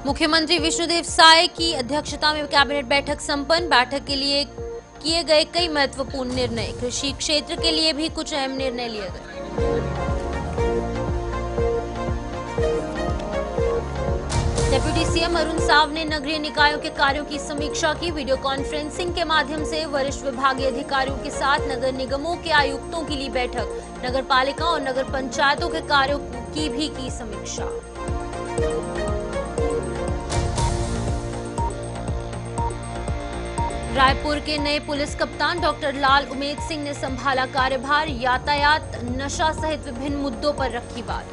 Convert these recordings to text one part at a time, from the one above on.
मुख्यमंत्री विष्णुदेव साय की अध्यक्षता में कैबिनेट बैठक संपन्न। बैठक के लिए किए गए कई महत्वपूर्ण निर्णय। कृषि क्षेत्र के लिए भी कुछ अहम निर्णय लिए गए। डिप्टी सीएम अरुण साव ने नगरीय निकायों के कार्यों की समीक्षा की। वीडियो कॉन्फ्रेंसिंग के माध्यम से वरिष्ठ विभागीय अधिकारियों के साथ नगर निगमों के आयुक्तों की ली बैठक। नगर पालिका और नगर पंचायतों के कार्यों की भी की समीक्षा। रायपुर के नए पुलिस कप्तान डॉक्टर लाल उमेद सिंह ने संभाला कार्यभार। यातायात, नशा सहित विभिन्न मुद्दों पर रखी बात।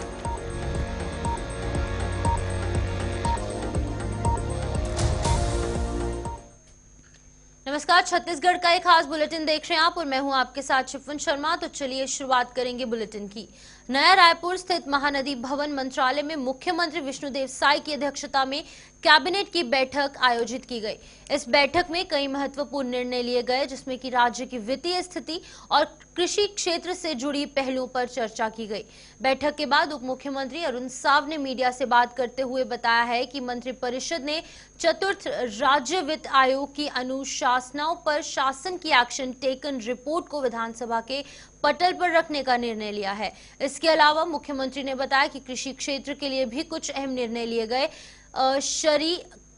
नमस्कार, छत्तीसगढ़ का एक खास बुलेटिन देख रहे हैं आप और मैं हूं आपके साथ शिफुन शर्मा। तो चलिए शुरुआत करेंगे बुलेटिन की। नया रायपुर स्थित महानदी भवन मंत्रालय में मुख्यमंत्री विष्णुदेव साय की अध्यक्षता में कैबिनेट की बैठक आयोजित की गई। इस बैठक में कई महत्वपूर्ण निर्णय लिए गए, जिसमें कि राज्य की वित्तीय स्थिति और कृषि क्षेत्र से जुड़ी पहलुओं पर चर्चा की गई। बैठक के बाद उप मुख्यमंत्री अरुण साव ने मीडिया से बात करते हुए बताया है कि मंत्रिपरिषद ने चतुर्थ राज्य वित्त आयोग की अनुशासनाओं पर शासन की एक्शन टेकन रिपोर्ट को विधानसभा के पटल पर रखने का निर्णय लिया है। इसके अलावा मुख्यमंत्री ने बताया कि कृषि क्षेत्र के लिए भी कुछ अहम निर्णय लिए गए।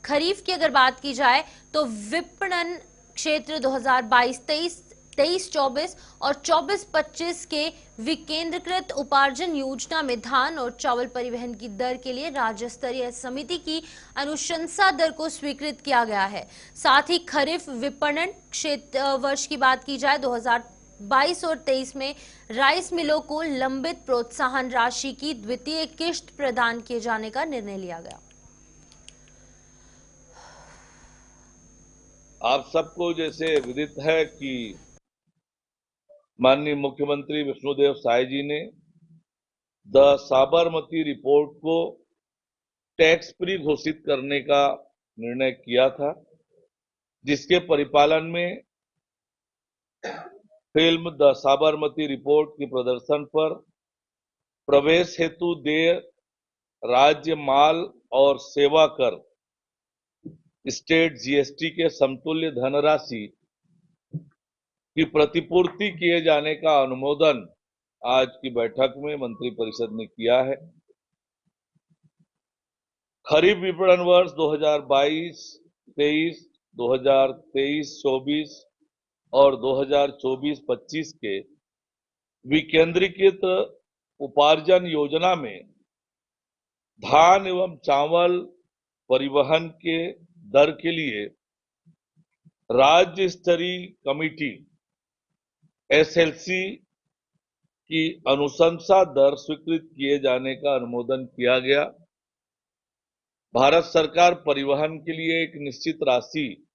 खरीफ की अगर बात की जाए तो विपणन क्षेत्र 2022-23, 23-24 और 24-25 के विकेंद्रीकृत उपार्जन योजना में धान और चावल परिवहन की दर के लिए राज्य स्तरीय समिति की अनुशंसा दर को स्वीकृत किया गया है। साथ ही खरीफ विपणन क्षेत्र वर्ष की बात की जाए 2022 और 23 में राइस मिलों को लंबित प्रोत्साहन राशि की द्वितीय किश्त प्रदान किए जाने का निर्णय लिया गया। आप सबको जैसे विदित है कि माननीय मुख्यमंत्री विष्णुदेव साय जी ने द साबरमती रिपोर्ट को टैक्स फ्री घोषित करने का निर्णय किया था, जिसके परिपालन में फिल्म द साबरमती रिपोर्ट के प्रदर्शन पर प्रवेश हेतु देय राज्य माल और सेवा कर स्टेट जीएसटी के समतुल्य धनराशि की प्रतिपूर्ति किए जाने का अनुमोदन आज की बैठक में मंत्रिपरिषद ने किया है। खरीफ विपणन वर्ष 2022-23, 2023-24 और 2024-25 के विकेंद्रीकृत उपार्जन योजना में धान एवं चावल परिवहन के दर के लिए राज्य स्तरीय कमेटी एसएलसी की अनुशंसा दर स्वीकृत किए जाने का अनुमोदन किया गया। भारत सरकार परिवहन के लिए एक निश्चित राशि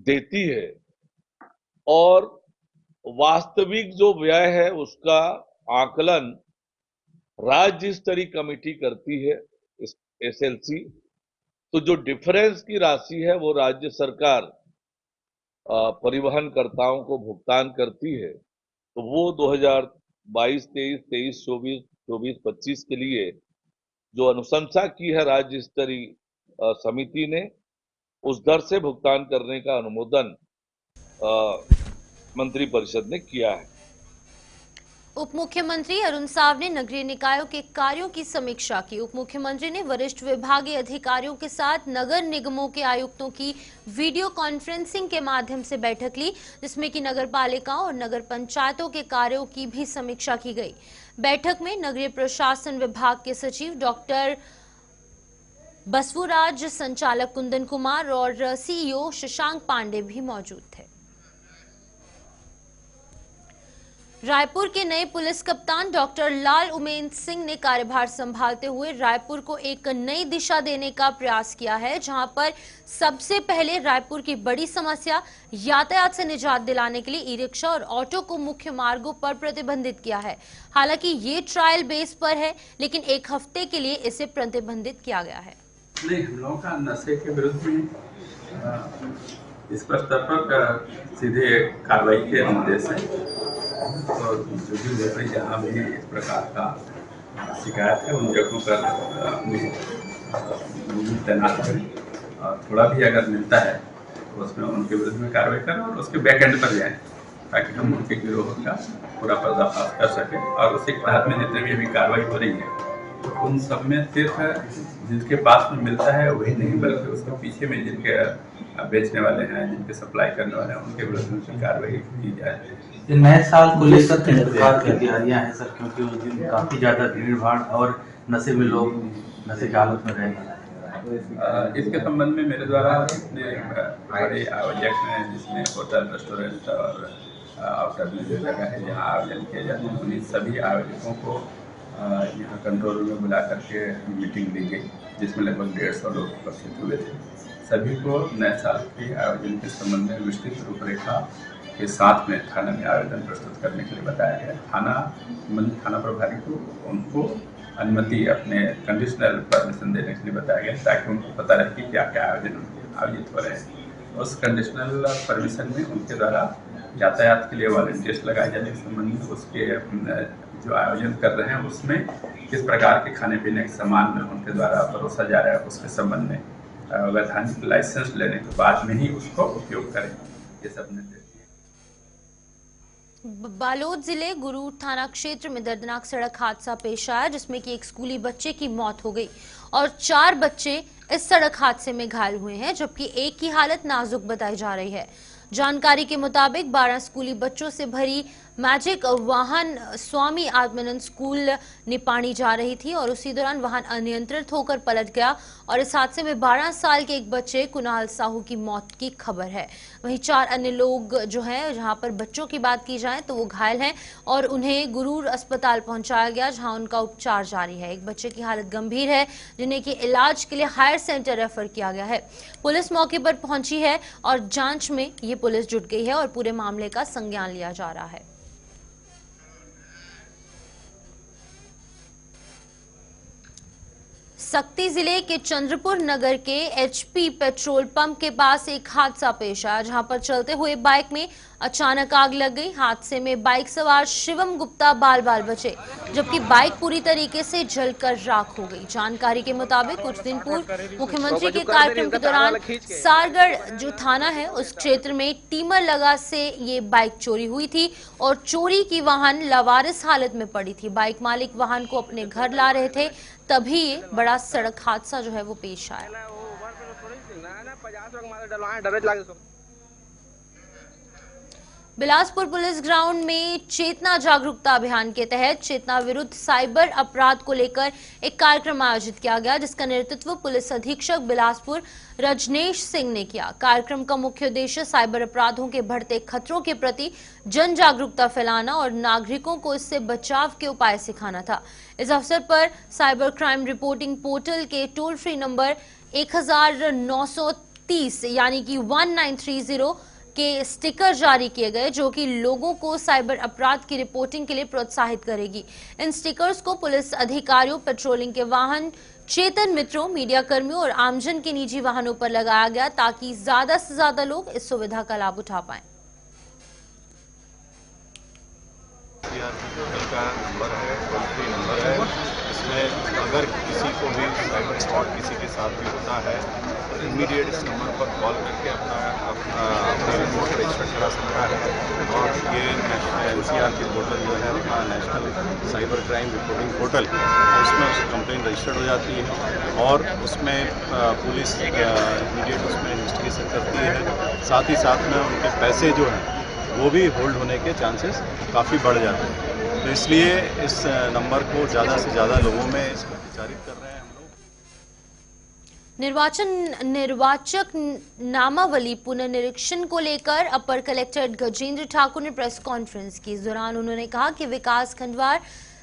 देती है और वास्तविक जो व्यय है उसका आकलन राज्य स्तरीय कमेटी करती है एसएलसी। तो जो डिफरेंस की राशि है वो राज्य सरकार परिवहनकर्ताओं को भुगतान करती है। तो वो 2022-23, 23-24, 24-25 के लिए जो अनुशंसा की है राज्य स्तरीय समिति ने, उस दर से भुगतान करने का अनुमोदन मंत्रिपरिषद ने किया है। उप मुख्यमंत्री अरुण साव ने नगरीय निकायों के कार्यों की समीक्षा की। उप मुख्यमंत्री ने वरिष्ठ विभागीय अधिकारियों के साथ नगर निगमों के आयुक्तों की वीडियो कॉन्फ्रेंसिंग के माध्यम से बैठक ली, जिसमें कि नगर पालिकाओं और नगर पंचायतों के कार्यों की भी समीक्षा की गई। बैठक में नगरीय प्रशासन विभाग के सचिव डॉक्टर बसवराज, संचालक कुंदन कुमार और सीईओ शशांक पांडे भी मौजूद थे। रायपुर के नए पुलिस कप्तान डॉक्टर लाल उमेद सिंह ने कार्यभार संभालते हुए रायपुर को एक नई दिशा देने का प्रयास किया है, जहां पर सबसे पहले रायपुर की बड़ी समस्या यातायात से निजात दिलाने के लिए ई रिक्शा और ऑटो को मुख्य मार्गों पर प्रतिबंधित किया है। हालांकि ये ट्रायल बेस पर है, लेकिन एक हफ्ते के लिए इसे प्रतिबंधित किया गया है। नहीं, हम लोगों का नशे के विरुद्ध में इस पर स्तर पर सीधे कार्रवाई के निर्देश है। और जो भी जगह जहाँ भी इस प्रकार का शिकायत है उन जगहों पर वो भी तैनात करें और थोड़ा भी अगर मिलता है तो उसमें उनके विरुद्ध में कार्रवाई करें और उसके बैक एंड पर जाएं ताकि हम उनके गिरोह का पूरा पर्दाफाश कर सकें। और उसी के तहत में जितने भी अभी कार्रवाई हो रही है उन सब में सिर्फ जिनके पास में मिलता है वही नहीं, बल्कि उसके पीछे में जिनके बेचने वाले हैं, जिनके सप्लाई करने वाले हैं, उनके विरुद्ध में कार्रवाई की जाए। ये नए साल को लेकर क्या तैयारियां हैं सर, क्योंकि उस दिन काफी ज्यादा भीड़ भाड़ और नशे में लोग नशे की हालत में रहेंगे। इसके संबंध में मेरे द्वारा जितने बड़े आयोजक हैं जिसमें होटल, रेस्टोरेंट और आउटर में जो जगह है जहाँ आयोजन किए जाते हैं उन्हीं सभी आयोजकों को यहाँ कंट्रोल रूम में बुला करके मीटिंग ली गई जिसमें लगभग 150 लोग उपस्थित हुए थे। सभी को नए साल के आयोजन के संबंध में विस्तृत रूपरेखा के साथ में थाना में आवेदन प्रस्तुत करने के लिए बताया गया। थाना प्रभारी को उनको अनुमति अपने कंडीशनल परमिशन देने के लिए बताया गया ताकि उनको पता रहे कि क्या क्या आयोजन आयोजित हो रहे हैं। उस कंडीशनल परमिशन में उनके द्वारा यातायात के लिए वॉलंटियर्स लगाए जाने के संबंध में, उसके जो आयोजन कर रहे हैं उसमें किस प्रकार के खाने पीने के सामान उनके द्वारा परोसा जा रहा है उसके संबंध में वैधानिक लाइसेंस लेने के बाद में ही उसको उपयोग करें। ये सब निर्देश बालोद जिले गुरूर थाना क्षेत्र में दर्दनाक सड़क हादसा पेश आया जिसमें कि एक स्कूली बच्चे की मौत हो गई और 4 बच्चे इस सड़क हादसे में घायल हुए हैं, जबकि एक की हालत नाजुक बताई जा रही है। जानकारी के मुताबिक 12 स्कूली बच्चों से भरी मैजिक वाहन स्वामी आत्मानंद स्कूल निपाणी जा रही थी और उसी दौरान वाहन अनियंत्रित होकर पलट गया और इस हादसे में 12 साल के एक बच्चे कुणाल साहू की मौत की खबर है। वहीं 4 अन्य लोग जो हैं, जहां पर बच्चों की बात की जाए तो वो घायल हैं और उन्हें गुरूर अस्पताल पहुंचाया गया जहां उनका उपचार जारी है। एक बच्चे की हालत गंभीर है जिन्हें कि इलाज के लिए हायर सेंटर रेफर किया गया है। पुलिस मौके पर पहुंची है और जांच में ये पुलिस जुट गई है और पूरे मामले का संज्ञान लिया जा रहा है। सक्ती जिले के चंद्रपुर नगर के एचपी पेट्रोल पंप के पास एक हादसा पेश आया जहां पर चलते हुए बाइक में अचानक आग लग गई। हादसे में बाइक सवार शिवम गुप्ता बाल बाल बचे, जबकि बाइक पूरी तरीके से जलकर राख हो गई। जानकारी के मुताबिक कुछ दिन पूर्व मुख्यमंत्री के कार्यक्रम के दौरान सारगढ़ जो थाना है उस क्षेत्र में टीमर लगा से ये बाइक चोरी हुई थी और चोरी की वाहन लावारिस हालत में पड़ी थी। बाइक मालिक वाहन को अपने घर ला रहे थे, तभी ये बड़ा सड़क हादसा जो है वो पेश आया। बिलासपुर पुलिस ग्राउंड में चेतना जागरूकता अभियान के तहत चेतना विरुद्ध साइबर अपराध को लेकर एक कार्यक्रम आयोजित किया गया जिसका नेतृत्व पुलिस अधीक्षक बिलासपुर रजनेश सिंह ने किया। कार्यक्रम का मुख्य उद्देश्य साइबर अपराधों के बढ़ते खतरों के प्रति जन जागरूकता फैलाना और नागरिकों को इससे बचाव के उपाय सिखाना था। इस अवसर पर साइबर क्राइम रिपोर्टिंग पोर्टल के टोल फ्री नंबर 1930 यानी कि 1930 के स्टिकर जारी किए गए जो कि लोगों को साइबर अपराध की रिपोर्टिंग के लिए प्रोत्साहित करेगी। इन स्टिकर्स को पुलिस अधिकारियों, पेट्रोलिंग के वाहन, चेतन मित्रों, मीडिया कर्मियों और आमजन के निजी वाहनों पर लगाया गया ताकि ज्यादा से ज्यादा लोग इस सुविधा का लाभ उठा पाएं। का नंबर है, टोल फ्री नंबर है। इसमें अगर किसी को भी साइबर फ्रॉड किसी के साथ भी होता है तो इमीडिएट इस नंबर पर कॉल करके अपना रिपोर्ट रजिस्टर करा सकता है। और ये NCR की पोर्टल जो है अपना national cyber crime reporting portal, उसमें उसकी कंप्लेंट रजिस्टर्ड हो जाती है और उसमें पुलिस इमीडिएट उसमें इन्वेस्टिगेशन करती है। साथ ही साथ में उनके पैसे जो हैं वो भी होल्ड होने के चांसेस काफ़ी बढ़ जाते हैं। तो इसलिए इस नंबर को ज़्यादा से ज़्यादा लोगों में इसको प्रचारित कर रहे हैं हम लोग। निर्वाचक नामावली पुनर्निरीक्षण को लेकर अपर कलेक्टर गजेंद्र ठाकुर ने प्रेस कॉन्फ्रेंस की। इस दौरान उन्होंने कहा कि विकास खंडवार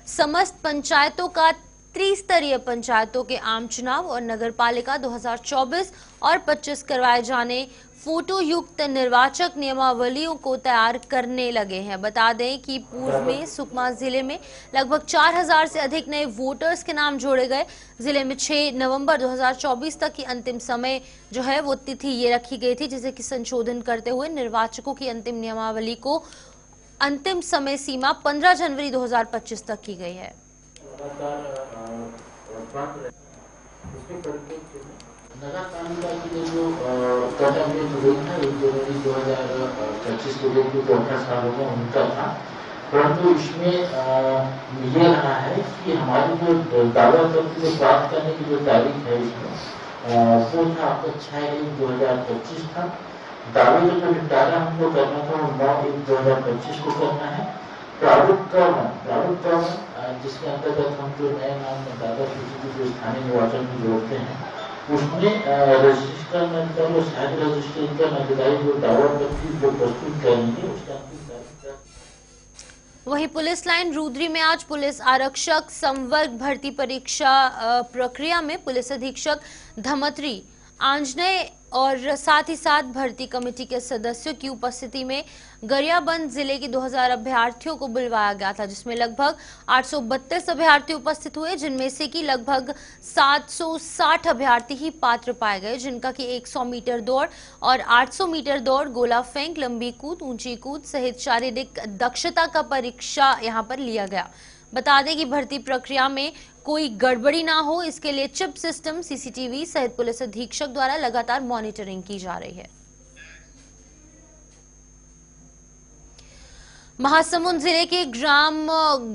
समस्त पंचायतों का त्रिस्तरीय पंचायतों के आम चुनाव और नगरपालिका 2024 और 25 करवाए जाने फोटो युक्त निर्वाचक नियमावलियों को तैयार करने लगे हैं। बता दें कि पूर्व में सुकमा जिले में लगभग 4000 से अधिक नए वोटर्स के नाम जोड़े गए। जिले में 6 नवंबर 2024 तक की अंतिम समय जो है वो तिथि ये रखी गई थी, जिसे कि संशोधन करते हुए निर्वाचकों की अंतिम नियमावली को अंतिम समय सीमा 15 जनवरी 2025 तक की गई है। नगर पालिका के लिए जो कदम हुई था 1 जनवरी 2025 को जो 18 सालों का उनका था, परंतु इसमें ये रहा है कि हमारी जो दावा करके जो प्राप्त करने की जो तारीख है इसमें वो था आपका 6/1/2025 था। दावे का जो निपटारा हमको करना था वो 9/1/2025 को करना है। प्रारूप क्रम जिसके अंतर्गत हम जो नए नाम मतदाता सूची की जो स्थानीय निर्वाचन में जोड़ते हैं उसमें रजिस्टर नंबर और शायद रजिस्टर का अधिकारी जो दावा पत्र जो प्रस्तुत करेंगे उसका वहीं पुलिस लाइन रुद्री में आज पुलिस आरक्षक संवर्ग भर्ती परीक्षा प्रक्रिया में पुलिस अधीक्षक धमत्री आंजनेय और साथ ही साथ भर्ती कमेटी के सदस्यों की उपस्थिति में गरियाबंद जिले के 2000 अभ्यर्थियों को बुलवाया गया था, जिसमें लगभग 832 अभ्यर्थी उपस्थित हुए, जिनमें से कि लगभग 760 अभ्यर्थी ही पात्र पाए गए, जिनका कि 100 मीटर दौड़ और 800 मीटर दौड़, गोला फेंक, लंबी कूद, ऊंची कूद सहित शारीरिक दक्षता का परीक्षा यहां पर लिया गया। बता दें कि भर्ती प्रक्रिया में कोई गड़बड़ी ना हो, इसके लिए चिप सिस्टम, सीसीटीवी सहित पुलिस अधीक्षक द्वारा लगातार मॉनिटरिंग की जा रही है। महासमुंद जिले के ग्राम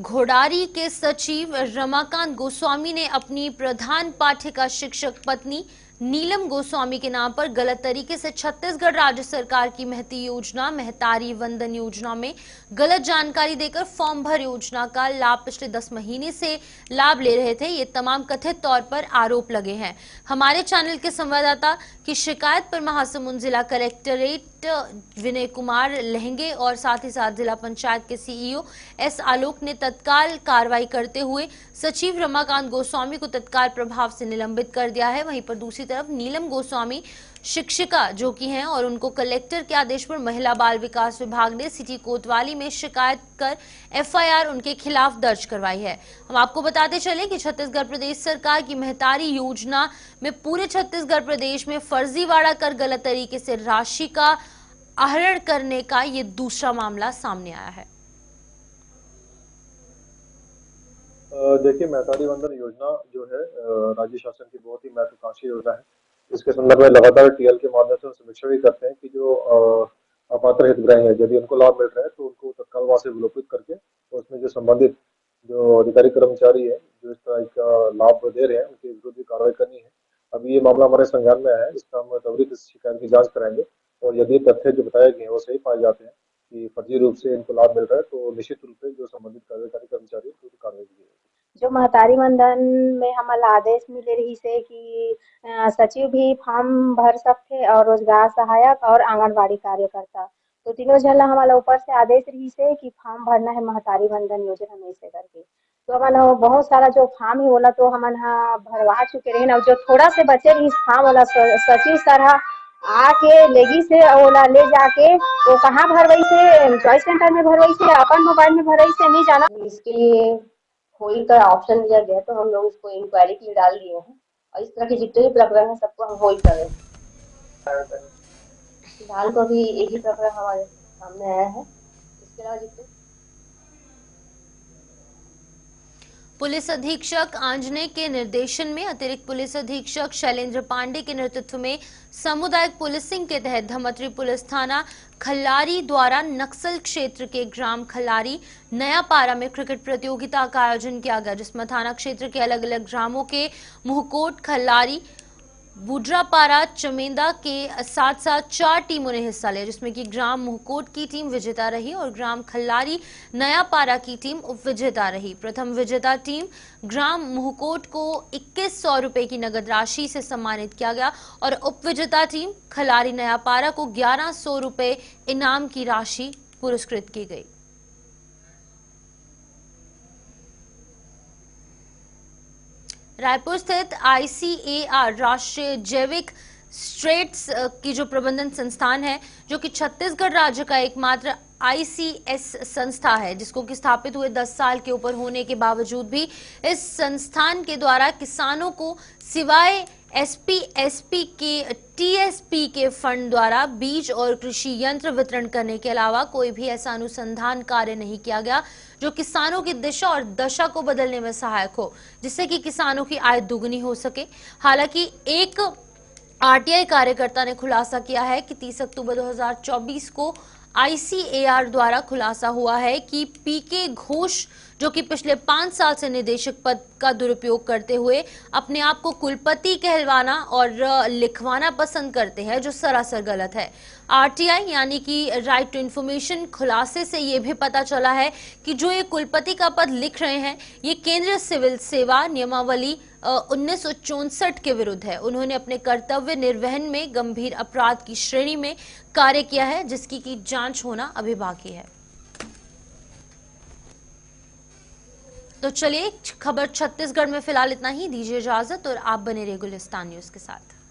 घोड़ारी के सचिव रमाकांत गोस्वामी ने अपनी प्रधान पाठिका शिक्षक पत्नी नीलम गोस्वामी के नाम पर गलत तरीके से छत्तीसगढ़ राज्य सरकार की महती योजना महतारी वंदन योजना में गलत जानकारी देकर फॉर्म भर योजना का लाभ पिछले 10 महीने से लाभ ले रहे थे। ये तमाम कथित तौर पर आरोप लगे हैं। हमारे चैनल के संवाददाता की शिकायत पर महासमुंद जिला कलेक्टरेट विनय कुमार लहंगे और साथ ही साथ जिला पंचायत के सीईओ एस आलोक ने तत्काल कार्रवाई करते हुए सचिव रमाकांत गोस्वामी को तत्काल प्रभाव से निलंबित कर दिया है। वहीं पर दूसरी तरफ नीलम गोस्वामी शिक्षिका जो कि हैं और उनको कलेक्टर के आदेश पर महिला बाल विकास विभाग ने सिटी कोतवाली में शिकायत कर एफआईआर उनके खिलाफ दर्ज करवाई है। हम आपको बताते चले कि छत्तीसगढ़ प्रदेश सरकार की महतारी योजना में पूरे छत्तीसगढ़ प्रदेश में फर्जीवाड़ा कर गलत तरीके से राशि का आहरण करने का ये दूसरा मामला सामने आया है। देखिए, महतारी वंदन योजना जो है राज्य शासन की बहुत ही महत्वाकांक्षी योजना है। इसके संदर्भ में लगातार टीएल के माध्यम से समीक्षा भी करते हैं कि जो अपात्र हितग्राही है यदि उनको लाभ मिल रहा है तो उनको तत्काल वहां से विलोपित करके उसमें जो संबंधित जो अधिकारी कर्मचारी है जो इस तरह का लाभ दे रहे हैं उनके विरुद्ध भी कार्रवाई करनी है। अभी ये मामला हमारे संज्ञान में आया है, इसका हम त्वरित शिकायत की जांच कराएंगे और यदि तथ्य जो बताए गए हैं वो सही पाए जाते हैं कि फर्जी रूप से इनको लाभ मिल रहा है तो निश्चित रूप से जो संबंधित कार्यकारी कर्मचारी है तो कार्रवाई की जाएगी। जो महतारी वंदन में हमारा आदेश मिले रही से कि सचिव भी फॉर्म भर सकते और रोजगार सहायक और आंगनबाड़ी कार्यकर्ता तो तीनों झला हमारा ऊपर से आदेश रही से कि फॉर्म भरना है महतारी वंदन योजना में से करके तो हमारा बहुत सारा जो फॉर्म ही बोला तो हम भरवा चुके रहे ना। जो थोड़ा से बचे रही फॉर्म वाला सचिव सर आके लेगी से ओला ले जाके वो कहाँ भरवाई से चॉइस सेंटर में भरवाई से अपन मोबाइल में भरवाई से नहीं जाना। इसके लिए होल्ड का ऑप्शन दिया गया तो हम लोग इसको इंक्वायरी के लिए डाल दिए हैं और इस तरह के जितने भी प्रकरण है सबको हम होल्ड करें। फिलहाल तो अभी एक ही प्रकरण हमारे सामने आया है, इसके अलावा जितने पुलिस अधीक्षक आंजनेय के निर्देशन में अतिरिक्त पुलिस अधीक्षक शैलेंद्र पांडे के नेतृत्व में सामुदायिक पुलिसिंग के तहत धमत्री पुलिस थाना खल्लारी द्वारा नक्सल क्षेत्र के ग्राम खल्लारी नयापारा में क्रिकेट प्रतियोगिता का आयोजन किया गया, जिसमें थाना क्षेत्र के अलग अलग ग्रामों के मुहकोट, खल्लारी, बुड्रापारा, चमेंदा के साथ साथ 4 टीमों ने हिस्सा लिया, जिसमें कि ग्राम मुहकोट की टीम विजेता रही और ग्राम खल्लारी नयापारा की टीम उप विजेता रही। प्रथम विजेता टीम ग्राम मुहकोट को 2100 रुपए की नगद राशि से सम्मानित किया गया और उप विजेता टीम खल्लारी नयापारा को 1100 रुपए इनाम की राशि पुरस्कृत की गई। रायपुर स्थित ICAR राष्ट्रीय जैविक स्ट्रेट्स की जो प्रबंधन संस्थान है जो कि छत्तीसगढ़ राज्य का एकमात्र ICS संस्था है, जिसको कि स्थापित हुए 10 साल के ऊपर होने के बावजूद भी इस संस्थान के द्वारा किसानों को सिवाय SP के TSP के फंड द्वारा बीज और कृषि यंत्र वितरण करने के अलावा कोई भी ऐसा अनुसंधान कार्य नहीं किया गया जो किसानों की दिशा और दशा को बदलने में सहायक हो, जिससे कि किसानों की आय दुगनी हो सके। हालांकि एक आरटीआई कार्यकर्ता ने खुलासा किया है कि 30 अक्टूबर 2024 को आईसीएआर द्वारा खुलासा हुआ है कि पीके घोष, जो कि पिछले 5 साल से निदेशक पद का दुरुपयोग करते हुए अपने आप को कुलपति कहलवाना और लिखवाना पसंद करते हैं, जो सरासर गलत है। आरटीआई यानी कि राइट टू इंफॉर्मेशन खुलासे से ये भी पता चला है कि जो ये कुलपति का पद लिख रहे हैं, ये केंद्रीय सिविल सेवा नियमावली 1964 के विरुद्ध है। उन्होंने अपने कर्तव्य निर्वहन में गंभीर अपराध की श्रेणी में कार्य किया है, जिसकी की जांच होना अभी बाकी है। तो चलिए, खबर छत्तीसगढ़ में फिलहाल इतना ही। दीजिए इजाजत और आप बने रहिए गुलिस्तान न्यूज के साथ।